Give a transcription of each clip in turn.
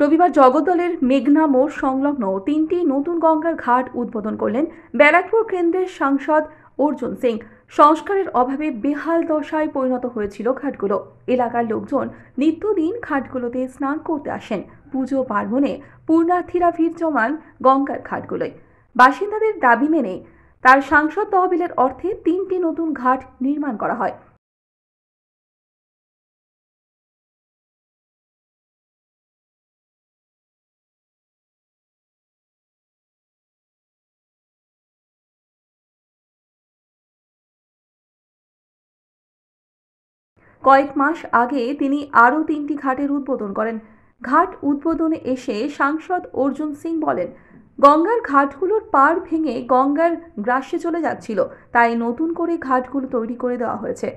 রবিবার জগদ্দলের মেঘনা মোড় সংলগ্ন 3টি নতুন গঙ্গার ঘাট উদ্বোধন করলেন ব্যারাকপুর কেন্দ্রের সাংসদ অর্জুন সিং। সংস্কারের অভাবে বেহাল দশায় পরিণত হয়েছিল ঘাটগুলো। এলাকার লোকজন নিত্যদিন ঘাটগুলোতে স্নান করতে আসেন। পুজো পার্বণে পূর্ণার্থীরা ভিড় জমান গঙ্গার ঘাটগুলোয়। বাসিন্দাদের দাবি মেনে তার সাংসদ তহবিলের অর্থে 3টি নতুন ঘাট নির্মাণ করা হয়। কয়েক মাস আগে তিনি আরও 3টি ঘাটের উদ্বোধন করেন। ঘাট উদ্বোধনে এসে সাংসদ অর্জুন সিং বলেন, গঙ্গার ঘাটগুলোর পাড় ভেঙে গঙ্গার গ্রাসে চলে যাচ্ছিল, তাই নতুন করে ঘাটগুলো তৈরি করে দেওয়া হয়েছে,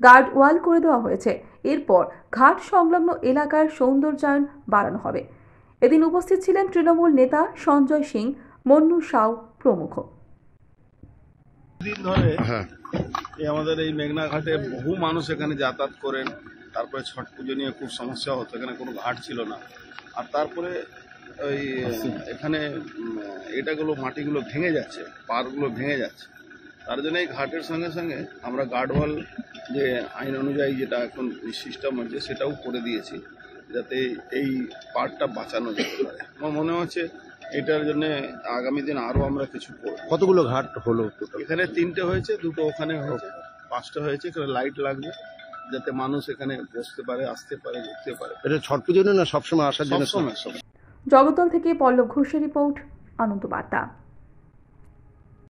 গার্ড ওয়াল করে দেওয়া হয়েছে। এরপর ঘাট সংলগ্ন এলাকার সৌন্দর্যায়ন বাড়ানো হবে। এদিন উপস্থিত ছিলেন তৃণমূল নেতা সঞ্জয় সিং, মন্নু সাউ প্রমুখ। দিন ধরে আমাদের এই মেঘনা ঘাটে বহু মানুষ এখানে যাতায়াত করেন। তারপরে ছট পুজো নিয়ে খুব সমস্যা হতো, এখানে কোনো ঘাট ছিল না। আর তারপরে ওই এখানে এটাগুলো মাটিগুলো ভেঙে যাচ্ছে, পাড়গুলো ভেঙে যাচ্ছে। তার জন্য এই ঘাটের সঙ্গে সঙ্গে আমরা গার্ডওয়াল যে আইন অনুযায়ী যেটা এখন সিস্টেম হচ্ছে সেটাও করে দিয়েছি, যাতে এই পাড়টা বাঁচানো যেতে পারে। আমার মনে হচ্ছে এটার জন্য আগামী দিন আরো আমরা কিছু করব। কতগুলো ঘাট হলো? এখানে 3টে হয়েছে, 2টো ওখানে হয়েছে, 5টা হয়েছে। এখানে লাইট লাগবে যাতে মানুষ এখানে বসতে পারে, আসতে পারে, ঘুরতে পারে। এটা ছট পুজো না সবসময় আসার জন্য? সবসময়। জগদ্দল থেকে পল্লব ঘোষের রিপোর্ট, আনন্দ বার্তা।